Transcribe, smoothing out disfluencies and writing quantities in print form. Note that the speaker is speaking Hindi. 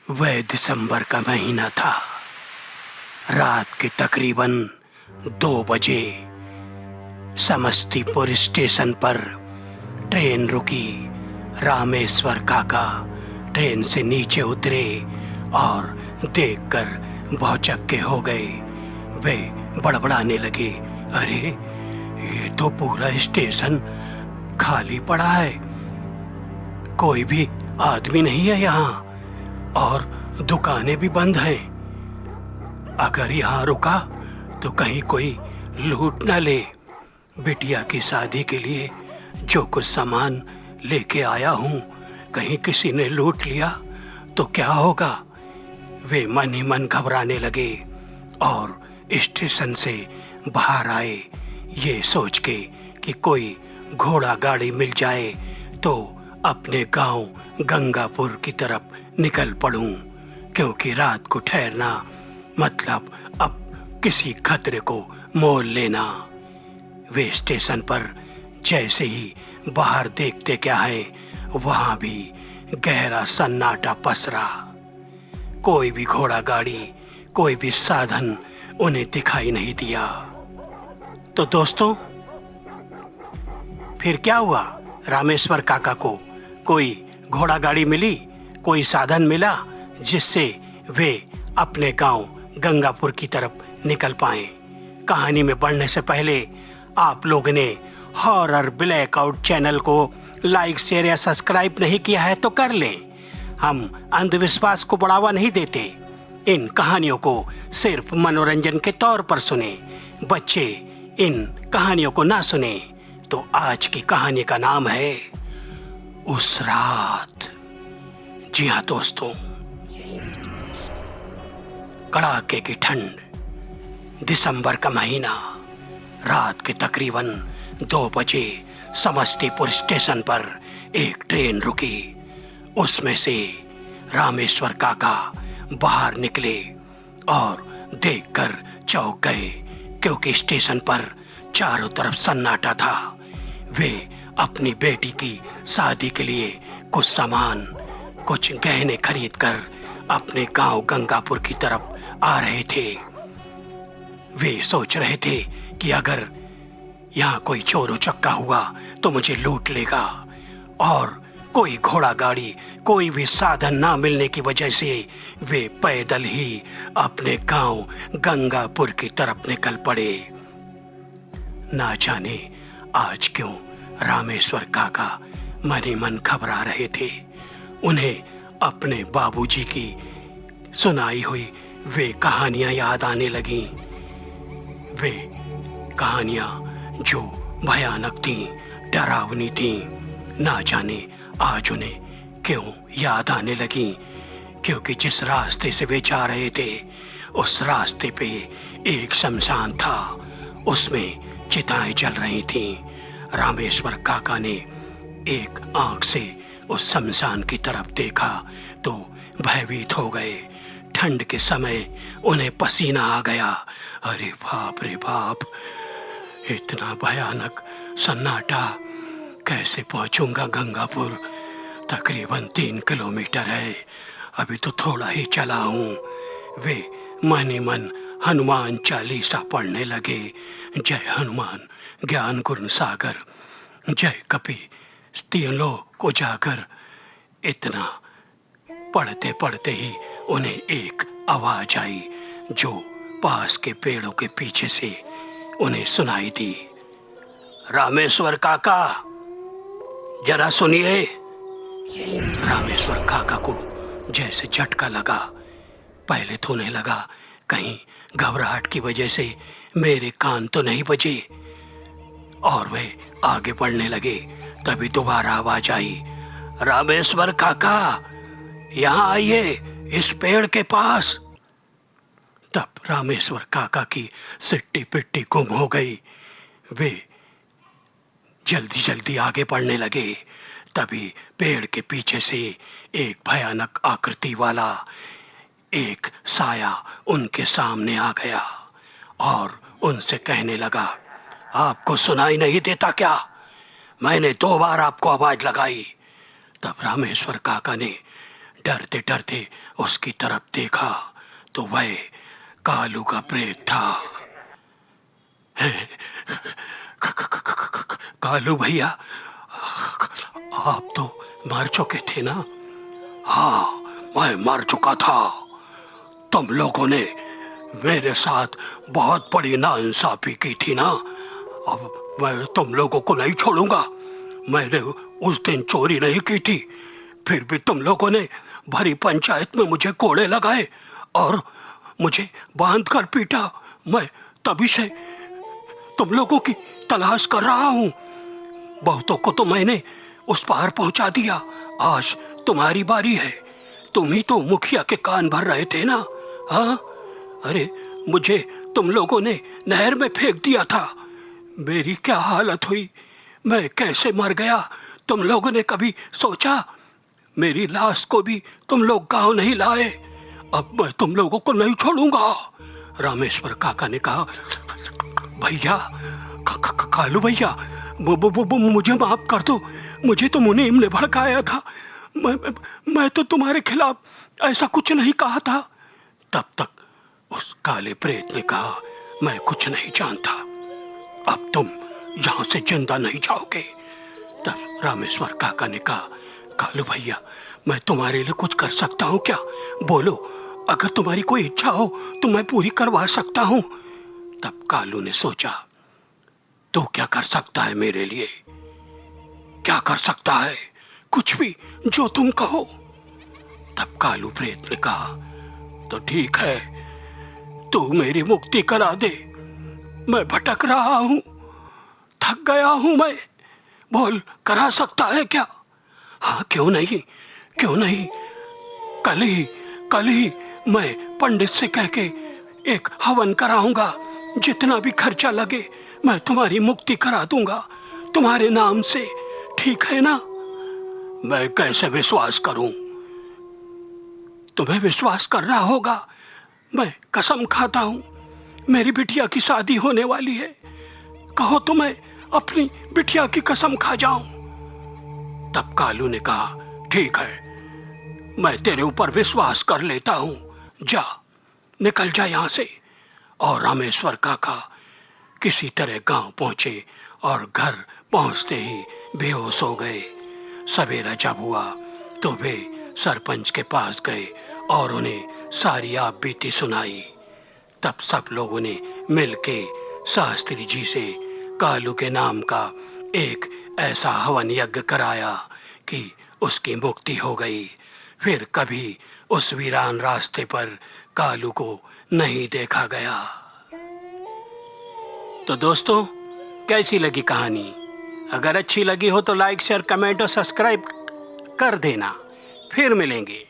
वह दिसंबर का महीना था। रात के तकरीबन 2 बजे समस्तीपुर स्टेशन पर ट्रेन रुकी। रामेश्वर काका ट्रेन से नीचे उतरे और देखकर भौचक्के हो गए। वे बड़बड़ाने लगे, अरे ये तो पूरा स्टेशन खाली पड़ा है, कोई भी आदमी नहीं है यहाँ और दुकानें भी बंद हैं। अगर यहाँ रुका तो कहीं कोई लूट ना ले। बिटिया की शादी के लिए जो कुछ सामान लेके आया हूँ, कहीं किसी ने लूट लिया तो क्या होगा। वे मन ही मन घबराने लगे और स्टेशन से बाहर आए, ये सोच के कि कोई घोड़ा गाड़ी मिल जाए तो अपने गांव गंगापुर की तरफ निकल पड़ूं, क्योंकि रात को ठहरना मतलब अब किसी खतरे को मोल लेना। वे स्टेशन पर जैसे ही बाहर देखते क्या है, वहां भी गहरा सन्नाटा पसरा। कोई भी घोड़ा गाड़ी, कोई भी साधन उन्हें दिखाई नहीं दिया। तो दोस्तों, फिर क्या हुआ? रामेश्वर काका को कोई घोड़ा गाड़ी मिली, कोई साधन मिला जिससे वे अपने गांव गंगापुर की तरफ निकल पाए। कहानी में बढ़ने से पहले आप लोगों ने हॉरर ब्लैकआउट चैनल को लाइक, शेयर या सब्सक्राइब नहीं किया है तो कर लें। हम अंधविश्वास को बढ़ावा नहीं देते। इन कहानियों को सिर्फ मनोरंजन के तौर पर सुने। बच्चे इन कहानियों को ना सुने। तो आज की कहानी का नाम है उस रात। जी हाँ दोस्तों, कड़ाके की ठंड, दिसंबर का महीना, रात के तकरीबन 2 बजे समस्तीपुर स्टेशन पर एक ट्रेन रुकी। उसमें से रामेश्वर काका बाहर निकले और देखकर चौंक गए, क्योंकि स्टेशन पर चारों तरफ सन्नाटा था। वे अपनी बेटी की शादी के लिए कुछ सामान, कुछ गहने खरीदकर अपने गांव गंगापुर की तरफ आ रहे थे। वे सोच रहे थे कि अगर यहाँ कोई चोर उचक्का हुआ तो मुझे लूट लेगा, और कोई घोड़ा गाड़ी, कोई भी साधन ना मिलने की वजह से वे पैदल ही अपने गांव गंगापुर की तरफ निकल पड़े। ना जाने आज क्यों रामेश्वर काका मन ही मन घबरा रहे थे। उन्हें अपने बाबूजी की सुनाई हुई वे कहानियां याद आने लगीं। वे कहानियां जो भयानक थीं, डरावनी थीं, ना जाने आज उन्हें क्यों याद आने लगी। क्योंकि जिस रास्ते से वे जा रहे थे, उस रास्ते पे एक शमशान था, उसमें चिताएं जल रही थीं। रामेश्वर काका ने एक आंख से उस शमशान की तरफ देखा तो भयभीत हो गए। ठंड के समय उन्हें पसीना आ गया। अरे बाप रे बाप, इतना भयानक सन्नाटा, कैसे पहुंचूंगा गंगापुर? तकरीबन 3 किलोमीटर है, अभी तो थोड़ा ही चला हूँ। वे मन ही मन हनुमान चालीसा पढ़ने लगे। जय हनुमान ज्ञान गुण सागर, जय कपि तीनों को जाकर। इतना पढ़ते पढ़ते ही उन्हें एक आवाज आई जो पास के पेड़ों के पीछे से उन्हें सुनाई दी। रामेश्वर काका, जरा सुनिए। रामेश्वर काका को जैसे झटका लगा। पहले तो उन्हें लगा कहीं घबराहट की वजह से मेरे कान तो नहीं बजे, और वे आगे बढ़ने लगे। तभी दोबारा आवाज आई, रामेश्वर काका, यहाँ आइए, इस पेड़ के पास। तब रामेश्वर काका की सिट्टी पिट्टी गुम हो गई। वे जल्दी जल्दी आगे बढ़ने लगे। तभी पेड़ के पीछे से एक भयानक आकृति वाला एक साया उनके सामने आ गया और उनसे कहने लगा, आपको सुनाई नहीं देता क्या? मैंने 2 बार आपको आवाज लगाई। तब रामेश्वर काका ने डरते डरते उसकी तरफ देखा तो वह कालू का प्रेत था। कालू भैया, आप तो मर चुके थे ना? हाँ, मैं मर चुका था। तुम लोगों ने मेरे साथ बहुत बड़ी नाइंसाफी की थी ना। अब मैं तुम लोगों को नहीं छोड़ूंगा। मैंने उस दिन चोरी नहीं की थी, फिर भी तुम लोगों ने भरी पंचायत में मुझे कोड़े लगाए और मुझे बांध कर पीटा। मैं तभी से तुम लोगों की तलाश कर रहा हूँ। बहुतों को तो मैंने उस पार पहुंचा दिया। आज तुम्हारी बारी है। तुम ही तो मुखिया के कान भर रहे थे ना? हाँ, अरे मुझे तुम लोगों ने नहर में फेंक दिया था। मेरी क्या हालत हुई, मैं कैसे मर गया, तुम लोगों ने कभी सोचा? मेरी लाश को भी तुम लोग गांव नहीं लाए। अब मैं तुम लोगों को नहीं छोड़ूंगा। रामेश्वर काका ने कहा, भैया, कालू भैया, मुझे माफ कर दो। मुझे तो मुनीम ने भड़काया था। मैं तो तुम्हारे खिलाफ ऐसा कुछ नहीं कहा था। तब तक उस काले प्रेत ने कहा, मैं कुछ नहीं जानता, अब तुम यहाँ से जिंदा नहीं जाओगे। तब रामेश्वर काका ने कहा, कालू भैया, मैं तुम्हारे लिए कुछ कर सकता हूँ क्या? बोलो, अगर तुम्हारी कोई इच्छा हो तो मैं पूरी करवा सकता हूँ। तब कालू ने सोचा, तू क्या कर सकता है मेरे लिए? क्या कर सकता है? कुछ भी, जो तुम कहो। तब कालू प्रेत ने कहा, तो ठीक है, तू मेरी मुक्ति करा दे। मैं भटक रहा हूं, थक गया हूं मैं। बोल, करा सकता है क्या? हाँ, क्यों नहीं, क्यों नहीं। कल ही मैं पंडित से कह के एक हवन कराऊंगा। जितना भी खर्चा लगे मैं तुम्हारी मुक्ति करा दूंगा तुम्हारे नाम से। ठीक है ना? मैं कैसे विश्वास करूं? तुम्हें विश्वास करना होगा। मैं कसम खाता हूं, मेरी बिटिया की शादी होने वाली है। कहो तो मैं अपनी बिटिया की कसम खा जाऊं। तब कालू ने कहा, ठीक है, मैं तेरे ऊपर विश्वास कर लेता हूं। जा, निकल जा यहां से। और रामेश्वर काका किसी तरह गांव पहुंचे और घर पहुंचते ही बेहोश हो गए। सवेरा जब हुआ तो वे सरपंच के पास गए और उन्हें सारी आप बीती सुनाई। तब सब लोगों ने मिलके शास्त्री जी से कालू के नाम का एक ऐसा हवन यज्ञ कराया कि उसकी मुक्ति हो गई। फिर कभी उस वीरान रास्ते पर कालू को नहीं देखा गया। तो दोस्तों, कैसी लगी कहानी? अगर अच्छी लगी हो तो लाइक, शेयर, कमेंट और सब्सक्राइब कर देना। फिर मिलेंगे।